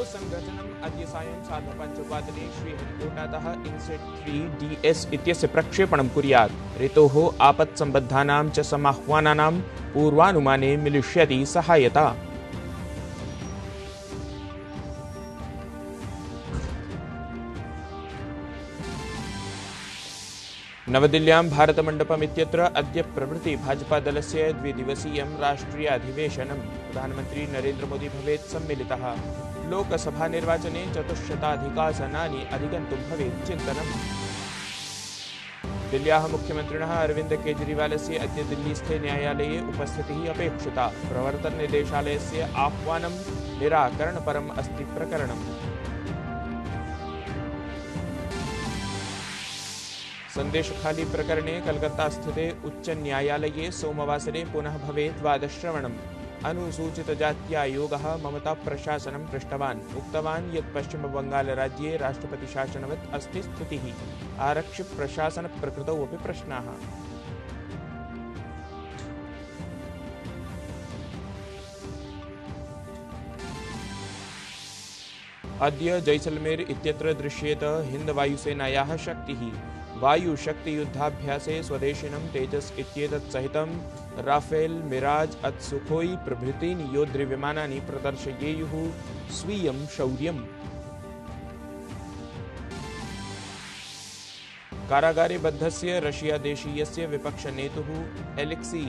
सङ्घटनम् अद्य सायं 5:30 श्रीहरिकोटातः insect 3 DS इत्यस्य प्रक्षेपणं कुर्यात्। ऋतोः आपत्सम्बद्धानां च समाह्वानानां पूर्वानुमाने मिलिष्यति सहायता। नवदिल्ल्यां भारतमण्डपम् इत्यत्र अद्य प्रभृति भाजपादलस्य द्विदिवसीयं राष्ट्रियाधिवेशनं। प्रधानमन्त्री नरेन्द्र मोदी भवेत् सम्मिलितः। लोकसभानिर्वाचने 400-अधिकासनानि अधिगन्तुं भवेत् चिन्तनम्। दिल्ल्याः मुख्यमन्त्रिणः अरविन्द केजरीवालस्य अद्य दिल्लीस्थे न्यायालये उपस्थितिः अपेक्षिता। प्रवर्तननिदेशालयस्य आह्वानं निराकरणपरम् अस्ति प्रकरणम्। सन्देशखाली प्रकरणे कलकत्तास्थिते उच्चन्यायालये सोमवासरे पुनः भवेत् वादश्रवणम्। अनुसूचितजात्यायोगः ममता प्रशासनं पृष्टवान्। उक्तवान् यत् पश्चिमबङ्गालराज्ये राष्ट्रपतिशासनवत् अस्ति स्थितिः। आरक्षिप्रशासनप्रकृतौ अपि प्रश्नाः। अद्य जैसलमेर इत्यत्र दृश्येत हिन्दवायुसेनायाः शक्तिः। वायुशक्तियुद्धाभ्यासे स्वदेशिनं तेजस् इत्येतत् सहितं राफेल, मिराज, सुखोई प्रभृतीनि योद्धृविमानानि प्रदर्शयेयुः स्वीयं शौर्यम्। कारागारे बद्धस्य रशियादेशीयस्य विपक्षनेतुः एलेक्सी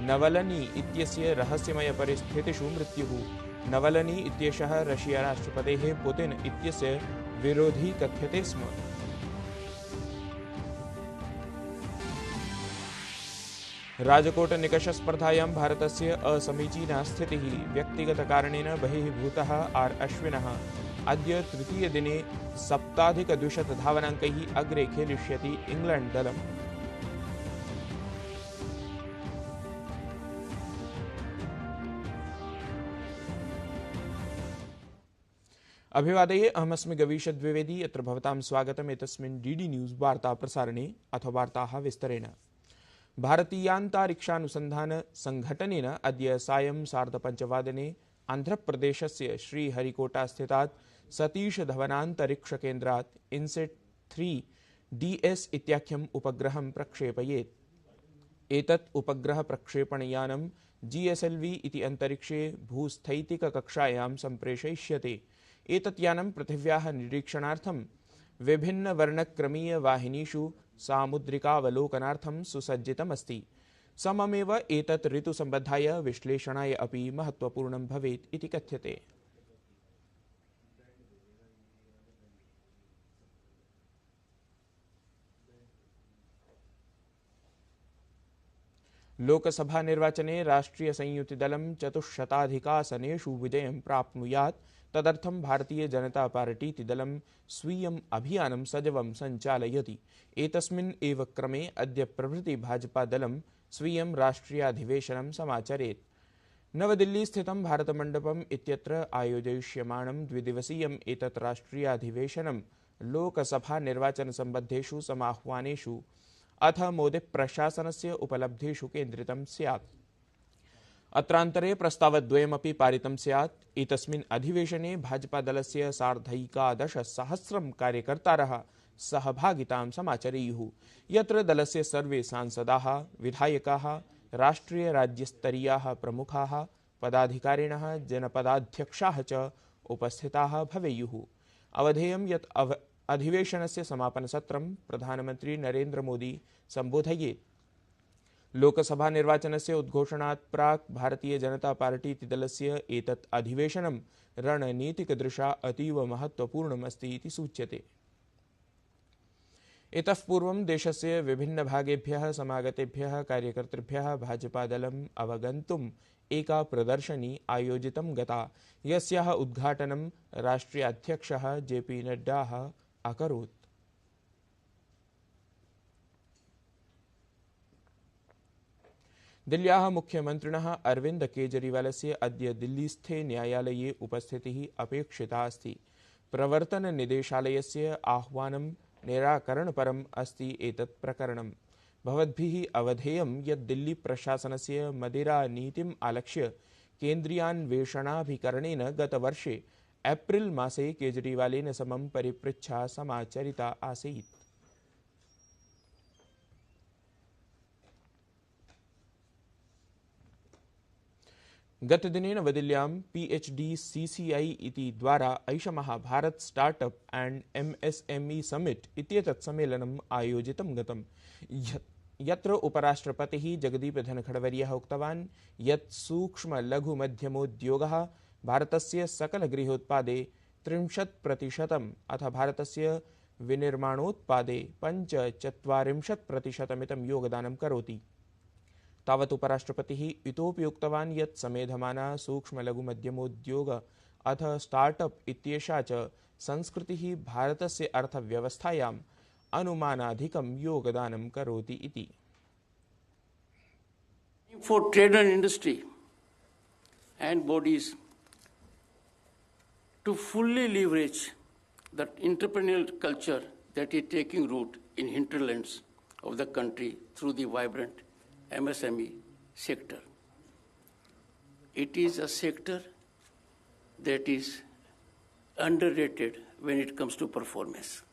नवलनी इत्यस्य रहस्यमयपरिस्थितिषु मृत्युः। नवलनी इत्येषः रशियाराष्ट्रपतेः पुतिन इत्यस्य विरोधी कथ्यते स्म। राजकोटनिकषस्पर्धायां भारतस्य असमीचीना स्थितिः। व्यक्तिगतकारणेन बहिर्भूतः आर् अश्विनः। अद्य तृतीयदिने 7,200 धावनाङ्कैः अग्रे खेलिष्यति इंग्लैंड दलम्। अभिवादये, अहमस्मि गवीश द्विवेदी। अत्र भवतां स्वागतम् एतस्मिन् डीडी न्यूज़ वार्ता प्रसारणे। अथ वार्ताः विस्तरेण। भारतीयान्तरिक्षानुसन्धान संघटनेन अद्य सायं 5:30 आन्ध्रप्रदेशस्य श्रीहरिकोटास्थितात् सतीश धवनान्तरिक्षकेन्द्रात् इन्सेट् 3 DS इत्याख्यम् उपग्रहं प्रक्षेपयेत्। एतत् उपग्रहप्रक्षेपणयानं GSLV इति अन्तरिक्षे भूस्थैतिककक्षायां सम्प्रेषयिष्यते। एतत् यानं पृथिव्याः निरीक्षणार्थं विभिन्नवर्णक्रमीयवाहिनीषु सामुद्रिकावलोकनार्थं सुसज्जितमस्ति। सममेव एतत् ऋतुसम्बद्धाय विश्लेषणाय अपि महत्त्वपूर्णं भवेत् इति कथ्यते। लोकसभानिर्वाचने राष्ट्रियसंयुतिदलं 400-अधिकासनेषु विजयं प्राप्नुयात् तदर्थं भारतीय जनता पार्टी दलं स्वीयम् अभियानं सजवं सञ्चालयति। एतस्मिन् एव क्रमे अद्य प्रभृति भाजपादलं स्वीयं राष्ट्रियाधिवेशनं समाचरेत्। नवदिल्लीस्थितं भारतमण्डपम् इत्यत्र आयोजयिष्यमाणं द्विदिवसीयम् एतत् राष्ट्रियाधिवेशनं लोकसभानिर्वाचनसम्बद्धेषु समाह्वानेषु अथ मोदीप्रशासनस्य उपलब्धिषु केन्द्रितं स्यात्। अत्रान्तरे प्रस्तावद्वयमपि पारितं स्यात्। एतस्मिन् अधिवेशने भाजपादलस्य 11,500 कार्यकर्तारः सहभागितां समाचरेयुः, यत्र दलस्य सर्वे सांसदाः, विधायकाः, राष्ट्रियराज्यस्तरीयाः प्रमुखाः, पदाधिकारिणः, जनपदाध्यक्षाः च उपस्थिताः भवेयुः। अवधेयं यत् अधिवेशनस्य समापनसत्रं प्रधानमन्त्री नरेन्द्र मोदी सम्बोधयेत्। लोकसभा निर्वाचनस्य उद्घोषणात् प्राक् भारतीय जनता पार्टी दलस्य एतत् अधिवेशनं रणनीतिकदृशा अतीव महत्त्वपूर्णम् अस्ति इति सूच्यते। इतः पूर्वं देशस्य विभिन्नभागेभ्यः समागतेभ्यः कार्यकर्तृभ्यः भाजपादलम् अवगन्तुम् एका प्रदर्शनी आयोजितं गता, यस्याः उद्घाटनं राष्ट्रियाध्यक्षः JP नड्डा अकरोत्। दिल्ल्याः मुख्यमन्त्रिणः अरविन्द केजरीवालस्य अद्य दिल्लीस्थे न्यायालये उपस्थितिः अपेक्षिता अस्ति। प्रवर्तननिदेशालयस्य आह्वानं निराकरणपरम् अस्ति एतत् प्रकरणम्। भवद्भिः अवधेयं यत् दिल्ली प्रशासनस्य मदिरानीतिम् आलक्ष्य केन्द्रीयान्वेषणाभिकरणेन गतवर्षे एप्रिल मासे केजरीवालेन समं परिपृच्छा समाचरिता आसीत्। गतदिने नवदिल्ल्यां PHDCCI इति द्वारा ऐषमः Bharat startup and MSME summit इत्येतत् सम्मेलनम् आयोजितं गतम्, यत्र उपराष्ट्रपतिः जगदीप धनखडवर्यः उक्तवान् यत् सूक्ष्म लघु मध्यमोद्योगः भारतस्य सकलगृहोत्पादे 30% अथ भारतस्य विनिर्माणोत्पादे 45% योगदानं करोति। तावत् उपराष्ट्रपतिः इतोपि उक्तवान् यत् समेधमाना सूक्ष्मलघुमध्यमोद्योग अथ स्टार्टअप इत्येषा च संस्कृतिः भारतस्य अर्थव्यवस्थायाम् अनुमानाधिकं योगदानं करोति इति। For trade and industry and bodies to fully leverage the entrepreneurial culture that is taking root in hinterlands of the country through the vibrant MSME sector. It is a sector that is underrated when it comes to performance.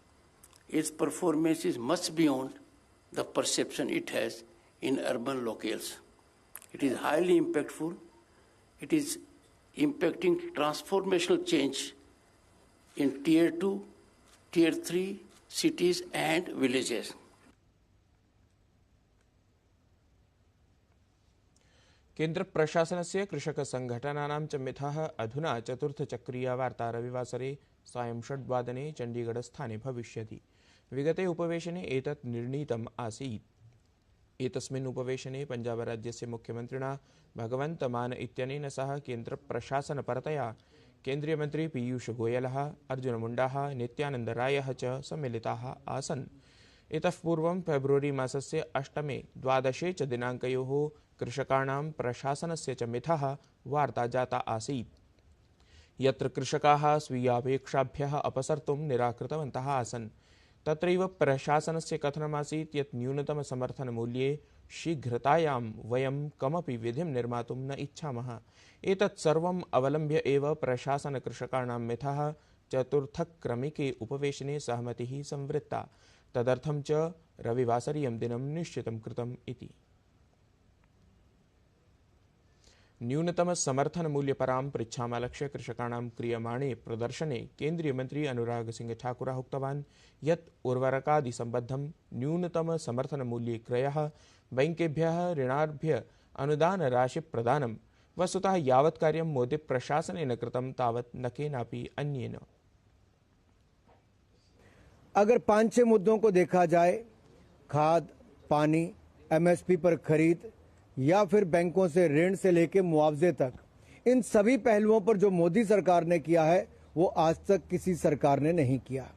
Its performance is much beyond the perception it has in urban locales. It is highly impactful. It is impacting transformational change in Tier 2, Tier 3 cities and villages. केन्द्र प्रशासनस्य कृषक संघटनानां च मिथः अधुना चतुर्थचक्रीया वार्ता रविवासरे सायं 6:00 चण्डीगढस्थाने भविष्यति। विगते उपवेशने एतत् निर्णीतम् आसीत्। एतस्मिन् उपवेशने पञ्जाबराज्यस्य मुख्यमन्त्रिणा भगवन्त मान इत्यनेन सह केन्द्रप्रशासनपरतया केन्द्रीयमन्त्री पीयूषगोयलः, अर्जुनमुण्डाः, नित्यानन्दरायः च सम्मिलिताः आसन्। इतः पूर्वं फेब्रुवरी मासस्य 8, 12 च दिनाङ्कयोः कृषकाणां प्रशासनस्य च मिथः वार्ता जाता आसीत्, यत्र कृषकाः स्वीयापेक्षाभ्यः अपसर्तुं निराकृतवन्तः आसन्। तत्रैव प्रशासनस्य कथनमासीत् यत् न्यूनतमसमर्थनमूल्ये शीघ्रतायां वयं कमपि विधिं निर्मातुं न इच्छामः। एतत् सर्वम् अवलम्ब्य एव प्रशासनकृषकाणां मिथः चतुर्थक्रमिके उपवेशने सहमतिः संवृत्ता। तदर्थं च रविवासरीयं दिनं निश्चितं कृतम् इति। न्यूनतम समर्थन मूल्यपरां पृच्छामालक्ष्य कृषकाणां क्रियमाणे प्रदर्शने केन्द्रीय मंत्री अनुराग सिंह ठाकुरः उक्तवान् यत् उर्वरकादिसम्बद्धं न्यूनतम समर्थन मूल्ये क्रयः, बैंकेभ्यः ऋणार्भ्य अनुदानराशि प्रदानं वस्तुतः यावत् कार्यं मोदी प्रशासनेन कृतं तावत् न केनापि अन्येन। अगर 5-6 मुद्दों को देखा जाए, खाद, पानी, MSP पर खरीद या फिर बैंकों से ऋण से लेकर मुआवजे तक, इन सभी पहलुओं पर जो मोदी सरकार ने किया है वो आज तक किसी सरकार ने नहीं किया।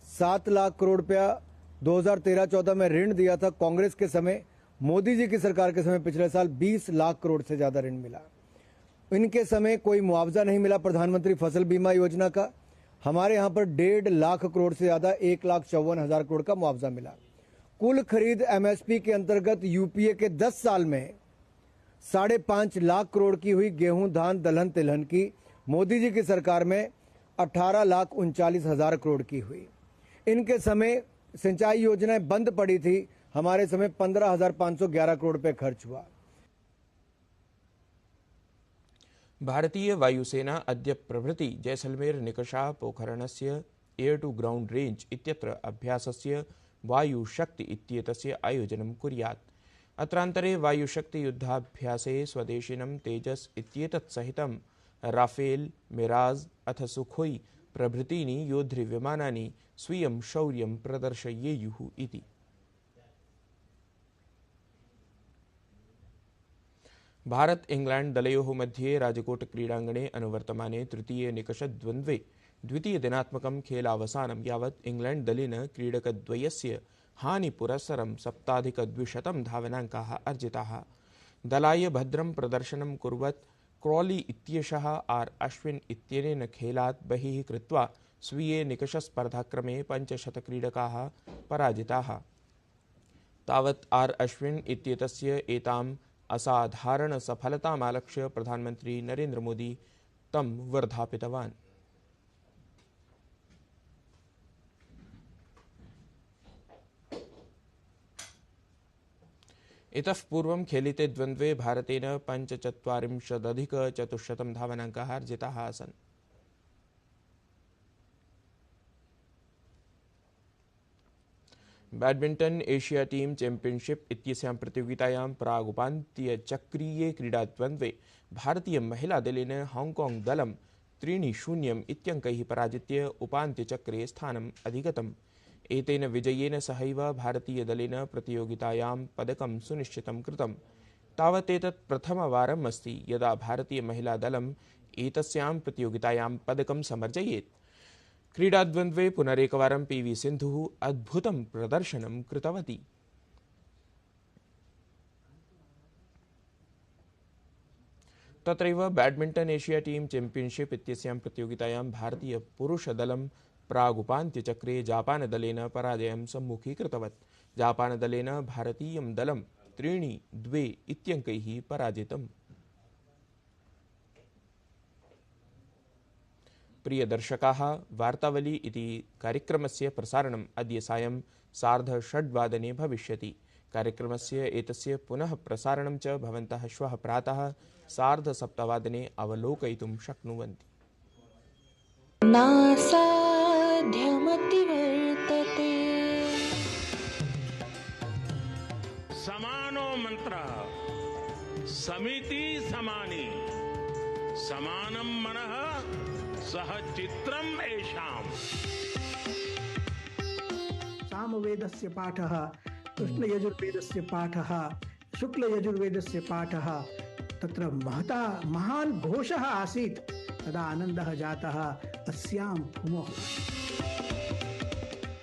7 लाख करोड़ रुपया 2013-14 में ऋण दिया था कांग्रेस के समय। मोदी जी की सरकार के समय पिछले साल 20 लाख करोड़ से ज्यादा ऋण मिला। इनके समय कोई मुआवजा नहीं मिला प्रधानमंत्री फसल बीमा योजना का। हमारे यहाँ पर 1.5 लाख करोड़ से ज्यादा 1,54,000 करोड़ का मुआवजा मिला। कुल खरीद MSP के अंतर्गत यूपीए के 10 साल में 5.5 लाख करोड़ की हुई। गेहूं, धान, दलहन, तिलहन की मोदी जी की सरकार में 18,39,000 करोड़ की हुई। इनके समय सिंचाई योजनाएं बंद पड़ी थी, हमारे समय 15,511 करोड़ रुपए खर्च हुआ। भारतीय वायुसेना अद्य प्रभृति जैसलमेर निकषा पोखरणस्य एयर टू ग्राउंड रेंज इत्यत्र अभ्यासस्य वायुशक्ति इत्येतस्य आयोजनं कुर्यात्। अत्रान्तरे वायुशक्ति युद्धाभ्यासे स्वदेशिनं तेजस इत्येतत् सहितं राफेल, मिराज अथ सुखोई प्रभृतीनि योद्धृविमानानि स्वीयं शौर्यं प्रदर्शयेयुः इति। भारत इंग्लैंड दलयोः मध्ये राजकोट क्रीडाङ्गणे अनुवर्तमाने तृतीये निकषद्वन्द्वे द्वितीयदिनात्मकं खेलावसानं यावत् इंग्लैंड दलेन क्रीडकद्वयस्य हानिपुरस्सरं 7,200 धावनाङ्काः अर्जिताः। दलाय भद्रं प्रदर्शनं कुर्वत् क्रॉली इत्येषः आर अश्विन इत्यनेन खेलात् बहिः कृत्वा स्वीये निकषस्पर्धाक्रमे 500 क्रीडकाः पराजिताः। तावत् आर अश्विन इत्येतस्य एताम् असाधारण सफलतामालक्ष्य प्रधानमन्त्री नरेन्द्र मोदी तं वर्धापितवान्। इतः पूर्वं खेलिते द्वन्द्वे भारतेन 45,400 धावनाङ्काः अर्जिताः आसन्। बैडमिण्टन् एशिया टीम चैम्पियनशिप इत्यस्यां प्रतियोगितायां प्रागुपान्त्यचक्रीये क्रीडाद्वन्द्वे भारतीय महिलादलेन हाङ्काङ्ग् दलं 3-0 इत्यङ्कैः पराजित्य उपान्त्यचक्रे स्थानम् अधिगतम्। एतेन विजयेन सहैव भारतीयदलेन प्रतियोगितायां पदकं सुनिश्चितं कृतम्। तावदेतत् प्रथमवारम् अस्ति यदा भारतीयमहिलादलम् एतस्यां प्रतियोगितायां पदकं समर्जयेत्। क्रीडाद्वन्द्वे पुनरेकवारं PV सिन्धुः अद्भुतं प्रदर्शनं कृतवती। तत्रैव बैडमिण्टन् एशिया टीम चैम्पियनशिप इत्यस्यां प्रतियोगितायां भारतीय पुरुषदलं प्रागुपान्त्यचक्रे जापानदलेन पराजयं सम्मुखीकृतवत्। जापानदलेन भारतीयं दलं 3-2 इत्यङ्कैः पराजितम्। प्रियदर्शकाः, वार्तावली इति कार्यक्रमस्य प्रसारणम् अद्य सायं 6:30 भविष्यति। कार्यक्रमस्य एतस्य पुनः प्रसारणं च भवन्तः श्वः प्रातः 7:30 अवलोकयितुं शक्नुवन्ति। नासाध्यमतिवर्तते समानो मन्त्रः समिति समानि समानं मनः सह चित्रम् येषाम्। सामवेदस्य पाठः, कृष्णयजुर्वेदस्य पाठः, शुक्लयजुर्वेदस्य पाठः, तत्र महान् घोषः आसीत्। तदा आनन्दः जातः अस्यां भूमौ।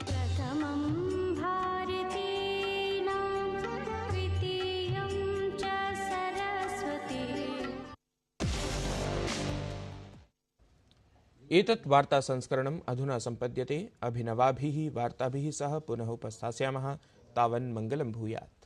प्रथमं भारतीनां द्वितीयं च सरस्वती। एतत् वार्ता संस्करणम् अधुना सम्पद्यते। अभिनवाभिः वार्ताभिः सह पुनः उपस्थास्यामः। तावन् मङ्गलं भूयात्।